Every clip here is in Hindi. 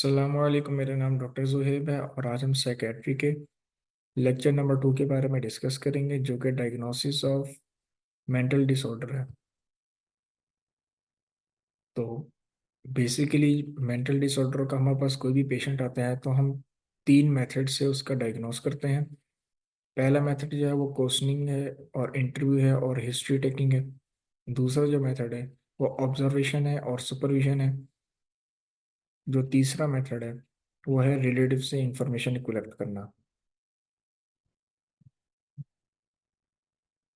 अस्सलामुअलैकुम। मेरा नाम डॉक्टर जुहेब है और आज हम साइकेट्री के लेक्चर नंबर 2 के बारे में डिस्कस करेंगे, जो कि डायग्नोसिस ऑफ मेंटल डिसऑर्डर है। तो बेसिकली मेंटल डिसऑर्डर का हमारे पास कोई भी पेशेंट आता है तो हम 3 मेथड से उसका डायग्नोस करते हैं। पहला मेथड जो है वो क्वेश्चनिंग है और इंटरव्यू है और हिस्ट्री टेकिंग है। दूसरा जो मेथड है वो ऑब्जर्वेशन है और सुपरविजन है। जो तीसरा मेथड है वो है रिलेटिव से इंफॉर्मेशन कलेक्ट करना।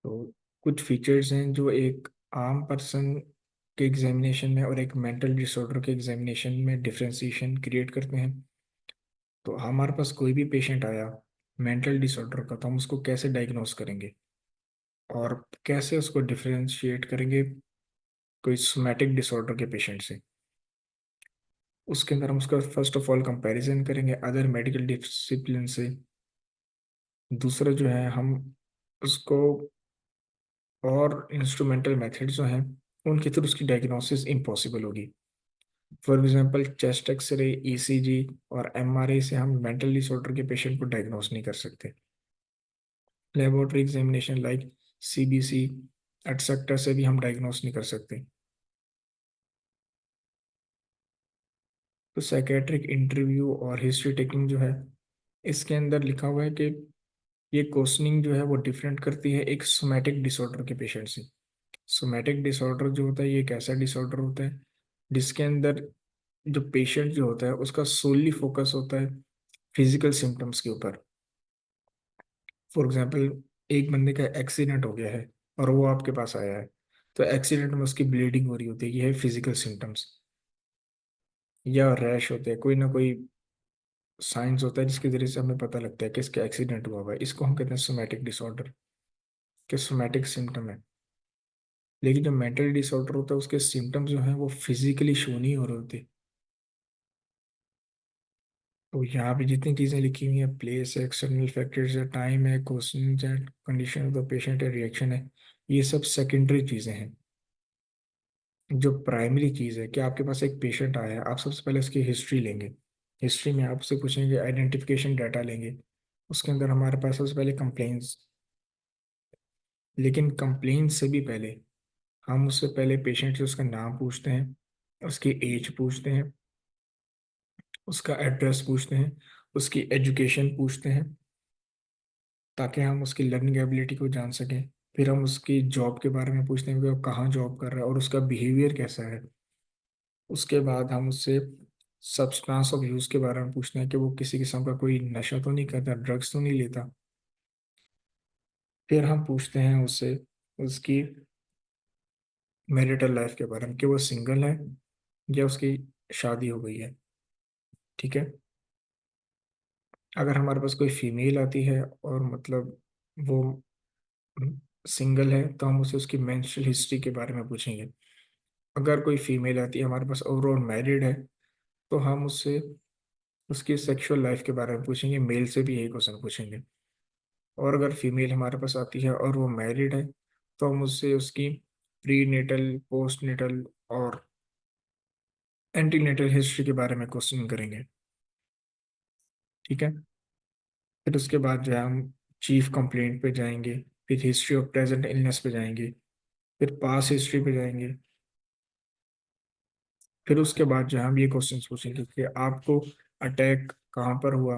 तो कुछ फीचर्स हैं जो एक आम पर्सन के एग्जामिनेशन में और एक मेंटल डिसऑर्डर के एग्जामिनेशन में डिफरेंशिएशन क्रिएट करते हैं। तो हमारे पास कोई भी पेशेंट आया मेंटल डिसऑर्डर का, तो हम उसको कैसे डायग्नोस करेंगे और कैसे उसको डिफरेंशिएट करेंगे कोई सोमैटिक डिसऑर्डर के पेशेंट से। उसके अंदर हम उसका फर्स्ट ऑफ ऑल कंपैरिजन करेंगे अदर मेडिकल डिसिप्लिन से। दूसरा जो है हम उसको और इंस्ट्रूमेंटल मेथड जो हैं उनके थ्रू उसकी डायग्नोसिस इम्पॉसिबल होगी। For example chest X-ray, ECG और एमआरआई से हम मेंटल डिसऑर्डर के पेशेंट को डायग्नोस नहीं कर सकते। Laboratory examination like CBC etcetera से भी हम डायग्नोस नहीं कर सकते। तो साइकेट्रिक इंटरव्यू और हिस्ट्री टेकिंग जो है, इसके अंदर लिखा हुआ है कि ये क्वेश्चनिंग जो है वो डिफरेंट करती है एक सोमैटिक डिसऑर्डर के पेशेंट से। सोमैटिक डिसऑर्डर जो होता है ये एक ऐसा डिसऑर्डर होता है जिसके अंदर जो पेशेंट जो होता है उसका सोली फोकस होता है फिजिकल सिम्टम्स के ऊपर। फॉर एग्जांपल, एक बंदे का एक्सीडेंट हो गया है और वो आपके पास आया है, तो एक्सीडेंट में उसकी ब्लीडिंग हो रही होती है, ये है फिजिकल सिम्टम्स। या रैश होते हैं, कोई ना कोई साइंस होता है जिसके जरिए से हमें पता लगता है कि इसका एक्सीडेंट हुआ हुआ है। इसको हम कहते हैं सोमैटिक डिसऑर्डर, के सोमैटिक सिम्टम है। लेकिन जो मेंटल डिसऑर्डर होता है उसके सिम्टम्स जो हैं वो फिजिकली शो नहीं हो रहे होते। तो यहाँ पे जितनी चीज़ें लिखी हुई हैं, प्लेस है, एक्सटर्नल फैक्टर्स है, टाइम है, क्वेश्चन है, कंडीशन ऑफ द पेशेंट है, रिएक्शन है, ये सब सेकेंडरी चीज़ें हैं। जो प्राइमरी चीज़ है कि आपके पास एक पेशेंट आया है, आप सबसे पहले उसकी हिस्ट्री लेंगे। हिस्ट्री में आपसे पूछेंगे, आइडेंटिफिकेशन डाटा लेंगे। उसके अंदर हमारे पास सबसे पहले कंप्लेंट्स। लेकिन कंप्लेंट से भी पहले हम उससे पहले पेशेंट से उसका नाम पूछते हैं, उसकी एज पूछते हैं, उसका एड्रेस पूछते हैं, उसकी एजुकेशन पूछते हैं, ताकि हम उसकी लर्निंग एबिलिटी को जान सकें। फिर हम उसकी जॉब के बारे में पूछते हैं कि वो कहाँ जॉब कर रहा है और उसका बिहेवियर कैसा है। उसके बाद हम उससे सब्सटेंस ऑफ यूज़ के बारे में पूछते हैं कि वो किसी किस्म का कोई नशा तो नहीं करता, ड्रग्स तो नहीं लेता। फिर हम पूछते हैं उससे उसकी मैरिटल लाइफ के बारे में कि वो सिंगल है या उसकी शादी हो गई है। ठीक है। अगर हमारे पास कोई फीमेल आती है और मतलब वो सिंगल है, तो हम उसे उसकी मेंस्ट्रुअल हिस्ट्री के बारे में पूछेंगे। अगर कोई फीमेल आती है हमारे पास ओवरऑल मैरिड है, तो हम उससे उसकी सेक्सुअल लाइफ के बारे में पूछेंगे। मेल से भी यही क्वेश्चन पूछेंगे। और अगर फीमेल हमारे पास आती है और वो मैरिड है, तो हम उससे उसकी प्री नेटल, पोस्ट नेटल और एंटी नेटल हिस्ट्री के बारे में क्वेश्चन करेंगे। ठीक है। फिर उसके बाद जो है हम चीफ कंप्लेंट पे जाएंगे, फिर हिस्ट्री ऑफ प्रेजेंट इलनेस पे जाएंगे, फिर पास हिस्ट्री पे जाएंगे। फिर उसके बाद जो है हम ये क्वेश्चन पूछेंगे कि आपको अटैक कहाँ पर हुआ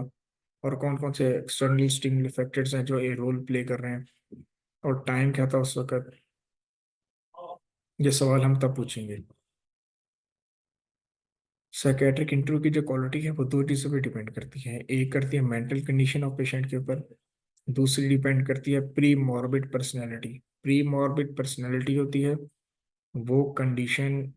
और कौन कौन से एक्सटर्नल स्टिमुली फैक्टर्स हैं जो ये रोल प्ले कर रहे हैं, और टाइम क्या था उस वक्त। ये सवाल हम तब पूछेंगे। साइकेट्रिक इंटरव्यू की जो क्वालिटी है वो दो चीज़ों पे डिपेंड करती है। एक करती है मेंटल कंडीशन ऑफ पेशेंट के ऊपर, दूसरी डिपेंड करती है pre morbid personality. Pre morbid personality होती है वो कंडीशन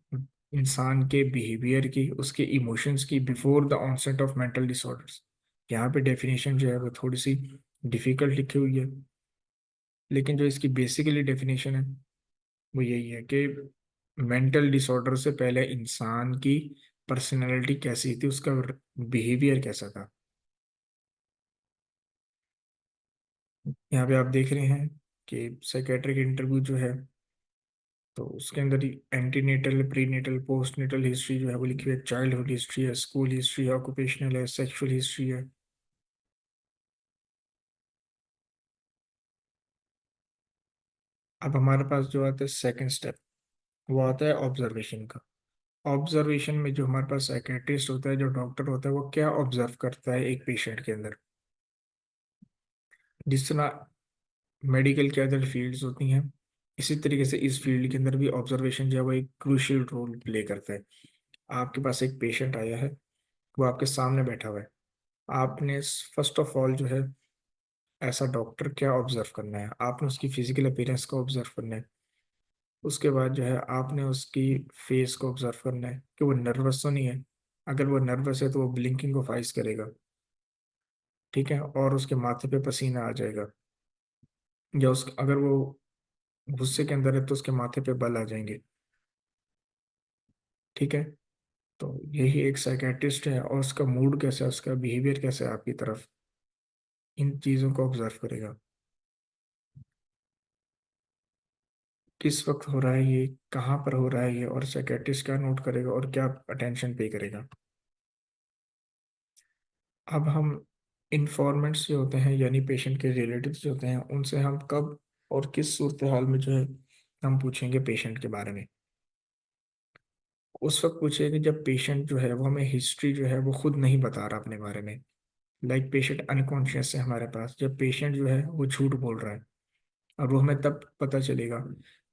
इंसान के बिहेवियर की, उसके इमोशंस की before the onset of mental disorders. यहाँ पे डेफिनेशन जो है वो थोड़ी सी डिफिकल्ट लिखी हुई है, लेकिन जो इसकी बेसिकली डेफिनेशन है वो यही है कि मेंटल डिसऑर्डर से पहले इंसान की पर्सनैलिटी कैसी थी, उसका बिहेवियर कैसा था। यहाँ पे आप देख रहे हैं कि साइकेट्रिक इंटरव्यू जो है तो उसके अंदर एंटीनेटल, प्रीनेटल, पोस्टनेटल हिस्ट्री जो है वो लिखी हुई है, चाइल्डहुड हिस्ट्री है, स्कूल हिस्ट्री है, ऑक्यूपेशनल है, सेक्सुअल हिस्ट्री है। अब हमारे पास जो आता है सेकंड स्टेप, वो आता है ऑब्जर्वेशन का। ऑब्जर्वेशन में जो हमारे पास साइकेट्रिस्ट होता है, जो डॉक्टर होता है, वो क्या ऑब्जर्व करता है एक पेशेंट के अंदर। जिस तरह मेडिकल के अदर फील्ड्स होती हैं, इसी तरीके से इस फील्ड के अंदर भी ऑब्जर्वेशन जो है वो एक क्रूशियल रोल प्ले करता है। आपके पास एक पेशेंट आया है, वो आपके सामने बैठा हुआ है। आपने फर्स्ट ऑफ ऑल जो है, ऐसा डॉक्टर क्या ऑब्जर्व करना है, आपने उसकी फिजिकल अपीयरेंस को ऑब्जर्व करना है। उसके बाद जो है आपने उसकी फेस को ऑब्जर्व करना है कि वो नर्वस तो नहीं है। अगर वो नर्वस है तो वो ब्लिंकिंग ऑफ आइज करेगा, ठीक है, और उसके माथे पे पसीना आ जाएगा। या उस अगर वो गुस्से के अंदर है तो उसके माथे पे बल आ जाएंगे, ठीक है। तो यही एक साइकेट्रिस्ट है, और उसका मूड कैसा है, उसका बिहेवियर कैसा है आपकी तरफ, इन चीज़ों को ऑब्जर्व करेगा। किस वक्त हो रहा है ये, कहाँ पर हो रहा है ये, और साइकेट्रिस्ट क्या नोट करेगा और क्या अटेंशन पे करेगा। अब हम इंफॉर्मेंट्स जो होते हैं, यानी पेशेंट के रिलेटिव्स जो होते हैं, उनसे हम कब और किस सूरत हाल में जो है हम पूछेंगे पेशेंट के बारे में। उस वक्त पूछेंगे जब पेशेंट जो है वो हमें हिस्ट्री जो है वो खुद नहीं बता रहा अपने बारे में। लाइक पेशेंट अनकॉन्शियस है हमारे पास, जब पेशेंट जो है वो झूठ बोल रहा है। और वो हमें तब पता चलेगा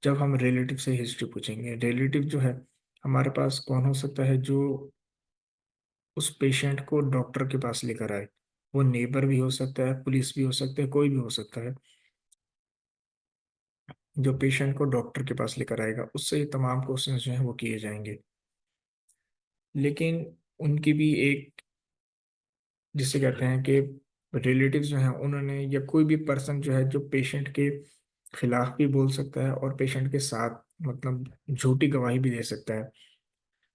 जब हम रिलेटिव से हिस्ट्री पूछेंगे। रिलेटिव जो है हमारे पास कौन हो सकता है, जो उस पेशेंट को डॉक्टर के पास लेकर आए। वो नेबर भी हो सकता है, पुलिस भी हो सकता है, कोई भी हो सकता है, जो पेशेंट को डॉक्टर के पास लेकर आएगा। उससे ये तमाम क्वेश्चन जो हैं वो किए जाएंगे। लेकिन उनकी भी एक, जिसे कहते हैं कि रिलेटिव्स जो हैं, उन्होंने, या कोई भी पर्सन जो है जो पेशेंट के खिलाफ भी बोल सकता है और पेशेंट के साथ मतलब झूठी गवाही भी दे सकता है।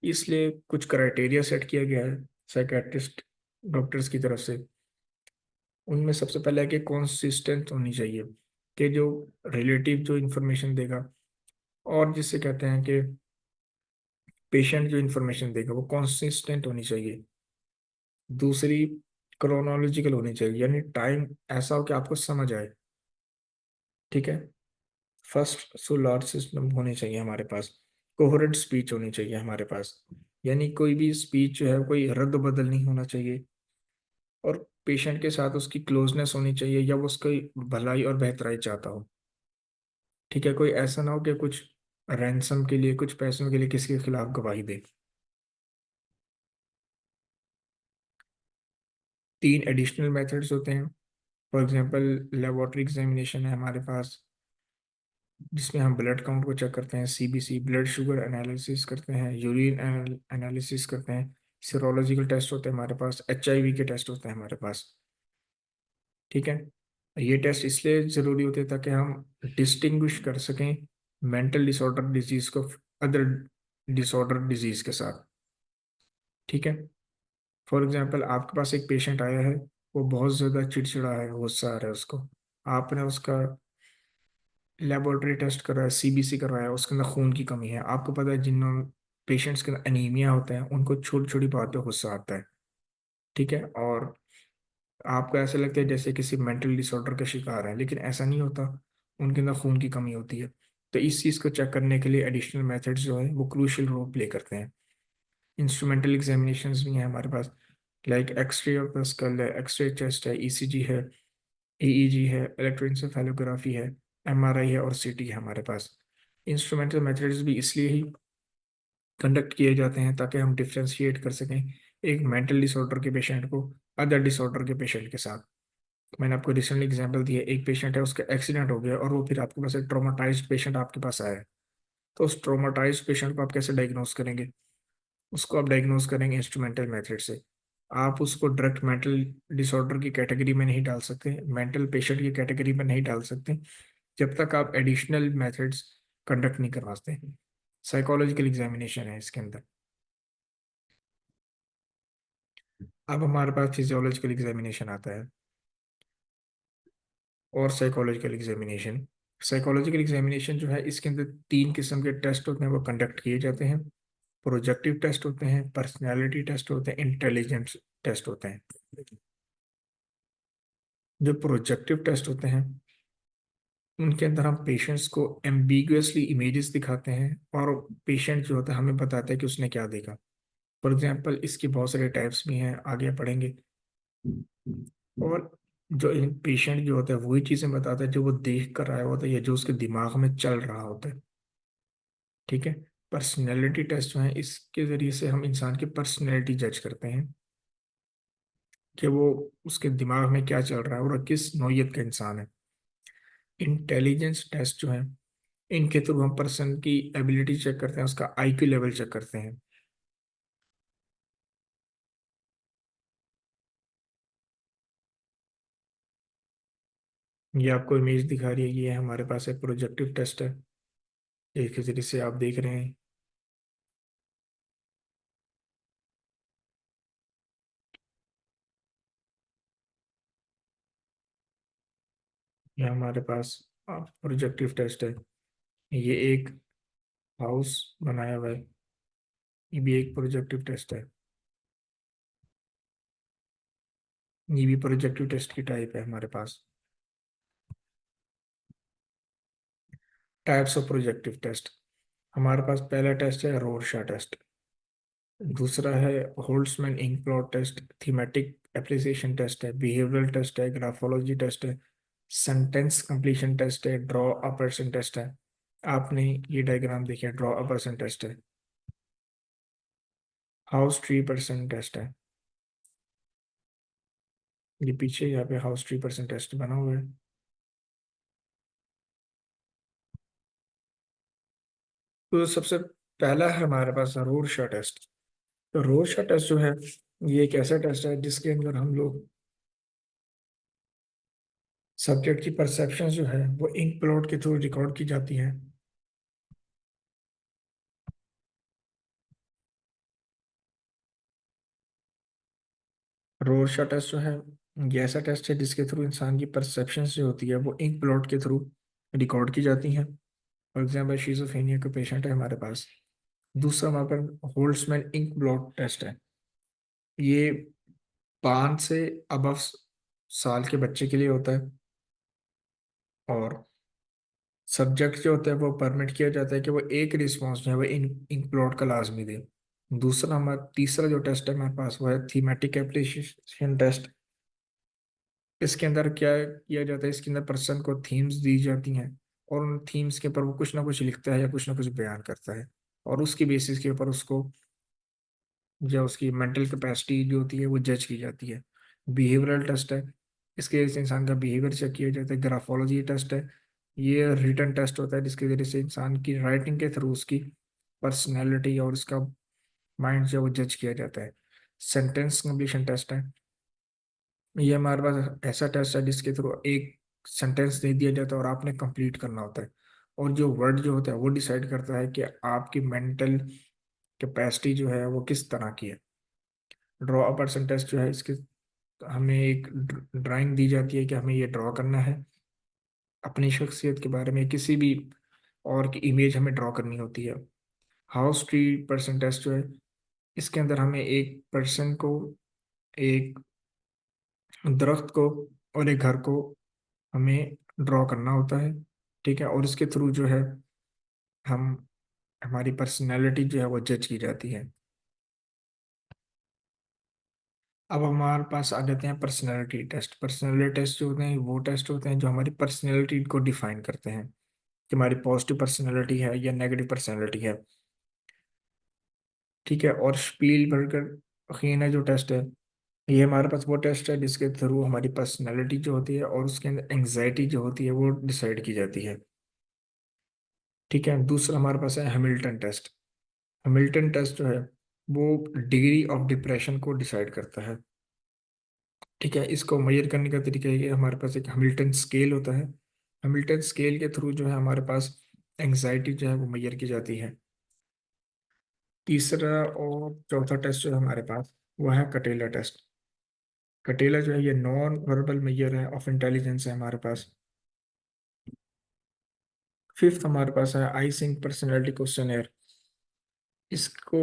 इसलिए कुछ क्राइटेरिया सेट किया गया है साइकेट्रिस्ट डॉक्टर्स की तरफ से। उनमें सबसे पहले है कि कॉन्सिस्टेंट होनी चाहिए, कि जो रिलेटिव जो इन्फॉर्मेशन देगा और जिससे कहते हैं कि पेशेंट जो इन्फॉर्मेशन देगा वो कॉन्सिस्टेंट होनी चाहिए। दूसरी, क्रोनोलॉजिकल होनी चाहिए, यानी टाइम ऐसा हो कि आपको समझ आए, ठीक है। फर्स्ट सोलर सिस्टम होने चाहिए हमारे पास। कोहेरेंट स्पीच होनी चाहिए हमारे पास, यानी कोई भी स्पीच जो है कोई रद्द बदल नहीं होना चाहिए। और पेशेंट के साथ उसकी क्लोजनेस होनी चाहिए, या वो उसकी भलाई और बेहतराई चाहता हो, ठीक है। कोई ऐसा ना हो कि कुछ रैंसम के लिए, कुछ पैसों के लिए किसी के खिलाफ गवाही दे। तीन एडिशनल मेथड्स होते हैं। फॉर एग्जांपल, लेबोरेटरी एग्जामिनेशन है हमारे पास, जिसमें हम ब्लड काउंट को चेक करते हैं, सीबीसी, ब्लड शुगर एनालिसिस करते हैं, यूरिन एनालिसिस करते हैं। सीरोलॉजिकल टेस्ट होते हैं हमारे पास, एचआईवी के टेस्ट होते हैं हमारे पास, ठीक है। ये टेस्ट इसलिए ज़रूरी होते हैं ताकि हम डिस्टिंग्विश कर सकें मेंटल डिसऑर्डर डिजीज़ को अदर डिसऑर्डर डिजीज़ के साथ, ठीक है। फॉर एग्जांपल, आपके पास एक पेशेंट आया है, वो बहुत ज़्यादा चिड़चिड़ा है, गुस्सा आ रहा है उसको। आपने उसका लेबोरेटरी टेस्ट करवाया, सीबीसी करवाया, उसके अंदर खून की कमी है। आपको पता है जिन पेशेंट्स के अंदर एनीमिया होता है, उनको छोटी छोटी बात पे गुस्सा आता है, ठीक है। और आपको ऐसा लगता है जैसे किसी मेंटल डिसऑर्डर का शिकार है, लेकिन ऐसा नहीं होता, उनके अंदर खून की कमी होती है। तो इस चीज़ को चेक करने के लिए एडिशनल मेथड्स जो है वो क्रूशियल रोल प्ले करते हैं। इंस्ट्रूमेंटल एग्जामिनेशंस भी हैं हमारे पास, like x-ray of the skull है, एक्सरे चेस्ट है, ईसीजी है, ईईजी है, इलेक्ट्रोएंसेफेलोग्राफी है, एमआरआई है और सीटी है हमारे पास। इंस्ट्रूमेंटल मेथड्स भी इसलिए ही कंडक्ट किए जाते हैं ताकि हम डिफ्रेंशिएट कर सकें एक मेंटल डिसऑर्डर के पेशेंट को अदर डिसऑर्डर के पेशेंट के साथ। मैंने आपको रिसेंटली एग्जांपल दिया, एक पेशेंट है, उसका एक्सीडेंट हो गया और वो फिर आपके पास एक ट्रोमाटाइज्ड पेशेंट आपके पास आया है। तो उस ट्रोमाटाइज्ड पेशेंट को आप कैसे डायग्नोस करेंगे? उसको आप डायग्नोस करेंगे इंस्ट्रूमेंटल मेथड से। आप उसको डायरेक्ट मेंटल डिसऑर्डर की कैटेगरी में नहीं डाल सकते, मेंटल पेशेंट की कैटेगरी में नहीं डाल सकते, जब तक आप एडिशनल मेथड्स कंडक्ट नहीं करवाते। साइकोलॉजिकल एग्जामिनेशन है इसके अंदर। अब हमारे पास फिजियोलॉजिकल एग्जामिनेशन आता है और साइकोलॉजिकल एग्जामिनेशन। साइकोलॉजिकल एग्जामिनेशन जो है, इसके अंदर 3 किस्म के टेस्ट होते हैं, वो कंडक्ट किए जाते हैं। प्रोजेक्टिव टेस्ट होते हैं, पर्सनैलिटी टेस्ट होते हैं, इंटेलिजेंस टेस्ट होते हैं। जो प्रोजेक्टिव टेस्ट होते हैं, उनके अंदर हम पेशेंट्स को एम्बिगुअसली इमेजेस दिखाते हैं, और पेशेंट जो होता है हमें बताता है कि उसने क्या देखा। फॉर एग्जांपल, इसकी बहुत सारे टाइप्स भी हैं, आगे पढ़ेंगे। और जो पेशेंट जो होता है वही चीज़ें बताता है जो वो देख कर आया होता है या जो उसके दिमाग में चल रहा होता है। ठीक है। पर्सनैलिटी टेस्ट जो है, इसके ज़रिए से हम इंसान की पर्सनैलिटी जज करते हैं कि वो, उसके दिमाग में क्या चल रहा है और किस नौइयत का इंसान है। इंटेलिजेंस टेस्ट जो है, इनके थ्रू हम पर्सन की एबिलिटी चेक करते हैं, उसका आईक्यू लेवल चेक करते हैं। ये आपको इमेज दिखा रही है, ये हमारे पास एक प्रोजेक्टिव टेस्ट है, एक जरिए से आप देख रहे हैं। ये हमारे पास प्रोजेक्टिव टेस्ट है। ये एक हाउस बनाया हुआ है, ये भी एक प्रोजेक्टिव टेस्ट है। ये भी प्रोजेक्टिव टेस्ट की टाइप है हमारे पास। टाइप्स ऑफ प्रोजेक्टिव टेस्ट, हमारे पास पहला टेस्ट है रोरशा टेस्ट। दूसरा है Holtzman ink blot test, thematic appreciation test है, बिहेवियरल टेस्ट है, ग्राफोलॉजी टेस्ट है, सेंटेंस कंप्लीशन टेस्ट है, ड्रॉ अ पर्सन टेस्ट है। आपने ये डायग्राम देखिए, ड्रॉ अ पर्सन टेस्ट है। हाउस ट्री पर्सन टेस्ट है। ये पीछे यहाँ पे हाउस ट्री पर्सन टेस्ट बना हुआ है। तो सबसे पहला है हमारे पास रोरशा टेस्ट। तो रोरशा टेस्ट जो है, ये एक ऐसा टेस्ट है जिसके अंदर हम लोग सब्जेक्ट की परसेप्शन जो है वो इंक प्लॉट के थ्रू रिकॉर्ड की जाती है। रोरशा टेस्ट जो है, ये ऐसा टेस्ट है जिसके थ्रू इंसान की परसेप्शन जो होती है वो इंक प्लॉट के थ्रू रिकॉर्ड की जाती हैं। फॉर एग्जाम्पल, शिजोफ्रेनिया का पेशेंट है हमारे पास। दूसरा हमारे पास होल्ट्समैन इंक ब्लॉट टेस्ट है। ये 5 से अबव साल के बच्चे के लिए होता है, और सब्जेक्ट जो होता है वो परमिट किया जाता है कि वो एक रिस्पॉन्स जो है वो इंक प्लॉट का लाजमी दे। दूसरा हमारा तीसरा जो टेस्ट है हमारे पास, वो है थीमेटिक एप्रिसिएशन टेस्ट। इसके अंदर क्या किया जाता है, इसके अंदर पर्सन को थीम्स दी जाती हैं, और उन थीम्स के ऊपर वो कुछ ना कुछ लिखता है या कुछ ना कुछ बयान करता है, और उसकी बेसिस के ऊपर उसको, जो उसकी मेंटल कैपेसिटी जो होती है वो जज की जाती है। बिहेवियरल टेस्ट है, इसके जरिए से इंसान का बिहेवियर चेक किया जाता है। ग्राफोलॉजी टेस्ट है, ये रिटन टेस्ट होता है जिसके जरिए से इंसान की राइटिंग के थ्रू उसकी पर्सनैलिटी और उसका माइंड जो है वो जज किया जाता है। सेंटेंस कंप्लीशन टेस्ट है, ये हमारे पास ऐसा टेस्ट है जिसके थ्रू एक सेंटेंस दे दिया जाता है और आपने कंप्लीट करना होता है, और जो वर्ड जो होता है वो डिसाइड करता है कि आपकी मेंटल कैपेसिटी जो है वो किस तरह की है। ड्रॉ अ पर्सन टेस्ट जो है, इसके हमें एक ड्राइंग दी जाती है कि हमें ये ड्रॉ करना है, अपनी शख्सियत के बारे में किसी भी और की इमेज हमें ड्रॉ करनी होती है। हाउस ट्री पर्सन टेस्ट जो है, इसके अंदर हमें एक पर्सन को, एक दरख्त को और एक घर को हमें ड्रॉ करना होता है। ठीक है, और इसके थ्रू जो है हम, हमारी पर्सनैलिटी जो है वो जज की जाती है। अब हमारे पास आ जाते हैं पर्सनैलिटी टेस्ट। पर्सनैलिटी टेस्ट जो होते हैं वो टेस्ट होते हैं जो हमारी पर्सनैलिटी को डिफाइन करते हैं, कि हमारी पॉजिटिव पर्सनैलिटी है या नेगेटिव पर्सनैलिटी है। ठीक है, और स्पीलबर्गर खीना जो टेस्ट है, ये हमारे पास वो टेस्ट है जिसके थ्रू हमारी पर्सनैलिटी जो होती है और उसके अंदर एंग्जाइटी जो होती है वो डिसाइड की जाती है। ठीक है, दूसरा हमारे पास है हैमिल्टन टेस्ट। हैमिल्टन टेस्ट जो है वो डिग्री ऑफ डिप्रेशन को डिसाइड करता है। ठीक है, इसको मेजर करने का तरीका ये है, हमारे पास एक हैमिल्टन स्केल होता है। हैमिल्टन स्केल के थ्रू जो है हमारे पास एंग्जाइटी जो है वो मेजर की जाती है। तीसरा और चौथा टेस्ट जो है हमारे पास, वो है कटेला टेस्ट। कटेला जो है ये नॉन वर्बल मेजर है ऑफ इंटेलिजेंस है हमारे पास। फिफ्थ हमारे पास है आई सिंक पर्सनैलिटी क्वेश्चन। इसको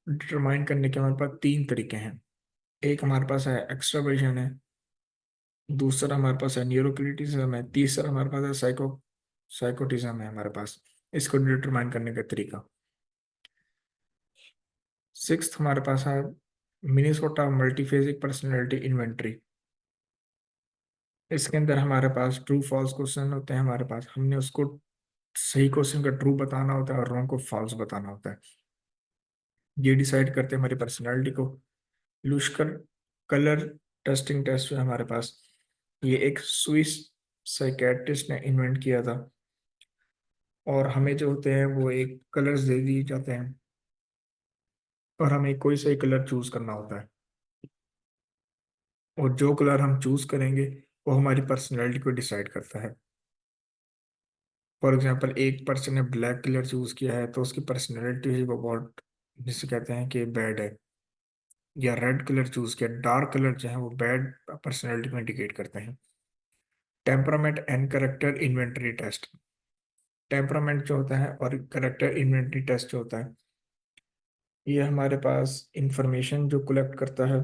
डिटरमाइन करने के हमारे पास तीन तरीके हैं। एक हमारे पास है एक्सट्रावर्जन है, दूसरा हमारे पास है न्यूरोक्रिटिसिज्म है, तीसरा हमारे पास है साइकोटिज्म है हमारे पास। इसको डिटरमाइन करने का तरीका। सिक्स्थ हमारे पास है मिनेसोटा मल्टीफेजिक पर्सनैलिटी इन्वेंटरी। इसके अंदर हमारे पास ट्रू फॉल्स क्वेश्चन होते हैं हमारे पास, हमने उसको सही क्वेश्चन का ट्रू बताना होता है और रॉन्ग को फॉल्स बताना होता है। ये डिसाइड करते हैं हमारी पर्सनैलिटी को। लुश्कर कलर टेस्टिंग टेस्ट जो है हमारे पास, ये एक स्विस साइकेट्रिस्ट ने इन्वेंट किया था। और हमें जो होते हैं वो एक कलर्स दे दिए जाते हैं और हमें कोई सा कलर चूज करना होता है, और जो कलर हम चूज करेंगे वो हमारी पर्सनैलिटी को डिसाइड करता है। फॉर एग्जाम्पल एक पर्सन ने ब्लैक कलर चूज किया है तो उसकी पर्सनैलिटी ही वो बहुत, जिसे कहते हैं कि बैड है। या रेड कलर चूज किया, डार्क कलर जो है वो बैड पर्सनैलिटी को इंडिकेट करते हैं। Temperament and character inventory test. Temperament जो होता है और करेक्टर इन्वेंटरी टेस्ट जो होता है, ये हमारे पास इंफॉर्मेशन जो कलेक्ट करता है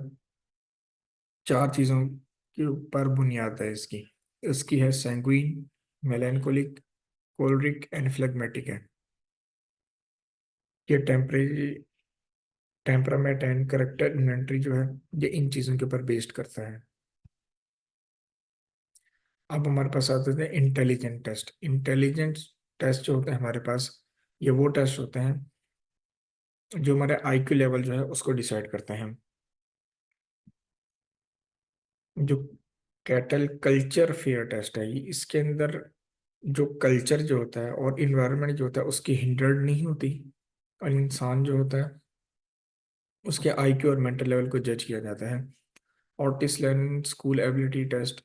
चार चीज़ों के ऊपर बुनियाद है इसकी। इसकी है सैंग्विन, मेलेंकोलिक, कोलरिक एंड फ्लेगमेटिक है। ये टेम्परामेंट एंड करेक्टर इन्वेंटरी जो है ये इन चीज़ों के ऊपर बेस्ड करता है। अब हमारे पास आते थे इंटेलिजेंट टेस्ट। इंटेलिजेंस टेस्ट जो होते हैं हमारे पास, ये वो टेस्ट होते हैं जो हमारे आईक्यू लेवल जो है उसको डिसाइड करते हैं। जो कैटल कल्चर फेयर टेस्ट है, इसके अंदर जो कल्चर जो होता है और इन्वायरमेंट जो होता है उसकी हिंड्रेड नहीं होती, और इंसान जो होता है उसके आईक्यू और मेंटल लेवल को जज किया जाता है। Otis learning school ability test,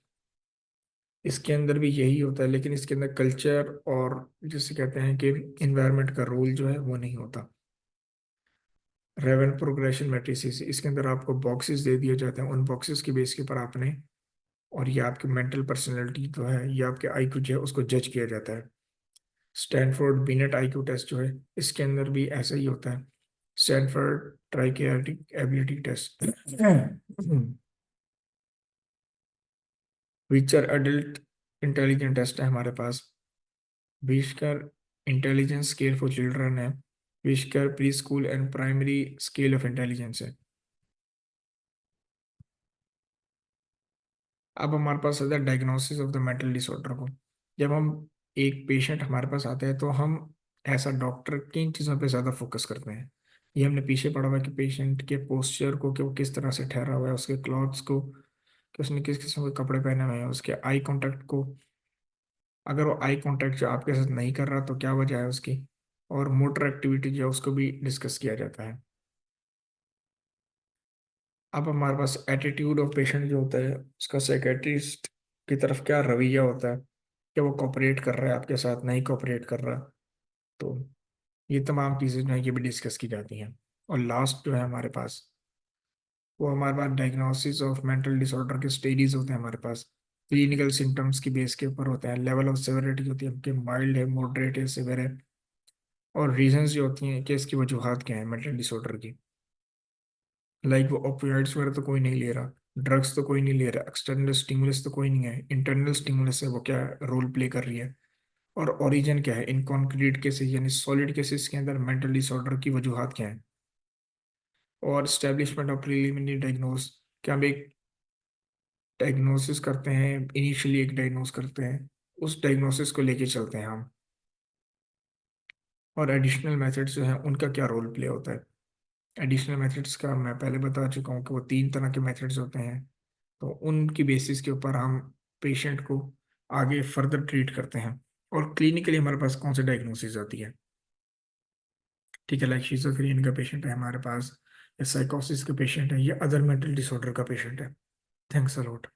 इसके अंदर भी यही होता है, लेकिन इसके अंदर कल्चर और जिसे कहते हैं कि इन्वायरमेंट का रोल जो है वो नहीं होता। रेवन प्रोग्रेशन मैट्रिसेस, इसके अंदर आपको बॉक्सेस दे दिए जाते हैं, उन बॉक्सेस के बेस के ऊपर आपने, और ये आपकी मेंटल पर्सनैलिटी जो है ये आपके आईक्यू जो है उसको जज किया जाता है। स्टैनफोर्ड बिनेट आईक्यू टेस्ट जो है इसके अंदर भी ऐसा ही होता है। स्टैनफोर्ड ट्राइकियाटिक ability test. Wechsler adult intelligence test है हमारे पास। Wechsler intelligence scale for children है। Wechsler preschool and primary scale of intelligence है। अब हमारे पास आता है diagnosis of the mental disorder को। जब हम एक पेशेंट हमारे पास आते हैं तो हम ऐसा डॉक्टर किन चीज़ों पे ज़्यादा फोकस करते हैं। ये हमने पीछे पढ़ा हुआ है कि पेशेंट के पोस्चर को, कि वो किस तरह से ठहरा हुआ है, उसके क्लॉथ्स को, कि उसने किस किस्म के कपड़े पहने हुए हैं, उसके आई कांटेक्ट को। अगर वो आई कांटेक्ट जो आपके साथ नहीं कर रहा तो क्या वजह है उसकी। और मोटर एक्टिविटी जो है उसको भी डिस्कस किया जाता है। अब हमारे पास एटीट्यूड ऑफ पेशेंट जो होता है, उसका साइकेट्रिस्ट की तरफ क्या रवैया होता है, क्या वो कोऑपरेट कर रहा है आपके साथ, नहीं कोऑपरेट कर रहा। तो ये तमाम चीज़ें जो है ये भी डिस्कस की जाती हैं। और लास्ट जो है हमारे पास, वो हमारे पास डायग्नोसिस ऑफ मेंटल डिसऑर्डर के स्टेजेस होते हैं हमारे पास। क्लिनिकल सिम्टम्स की बेस के ऊपर होते हैं, लेवल ऑफ सेवेरिटी होती है कि माइल्ड है, मॉडरेट है, सिवियर है। और रीजंस जो होती हैं कि इसकी वजूहत क्या है मेंटल डिसऑर्डर की। लाइक वो ओपियोइड्स वगैरह तो कोई नहीं ले रहा, ड्रग्स तो कोई नहीं ले रहा, एक्सटर्नल स्टिमुलस तो कोई नहीं है, इंटरनल स्टिमुलस है वो क्या रोल प्ले कर रही है। और ओरिजिन क्या है, इन कॉन्क्रीट केसेस यानी सॉलिड केसेस के अंदर मेंटल डिसऑर्डर की वजूहत क्या है। और स्टैब्लिशमेंट ऑफ प्रिलिमिनरी डायग्नोस, क्या हम एक डायग्नोसिस करते हैं, इनिशियली एक डायग्नोस करते हैं, उस डायग्नोसिस को लेके चलते हैं हम। और एडिशनल मेथड्स जो हैं उनका क्या रोल प्ले होता है। एडिशनल मेथड्स का मैं पहले बता चुका हूँ कि वो तीन तरह के मेथड्स होते हैं। तो उनकी बेसिस के ऊपर हम पेशेंट को आगे फर्दर ट्रीट करते हैं। और क्लिनिकली हमारे पास कौन सी डायग्नोसिस आती है। ठीक है, लाइक शिजोफ्रेनिया का पेशेंट है हमारे पास, या साइकोसिस का पेशेंट है, या अदर मेंटल डिसऑर्डर का पेशेंट है। Thanks a lot.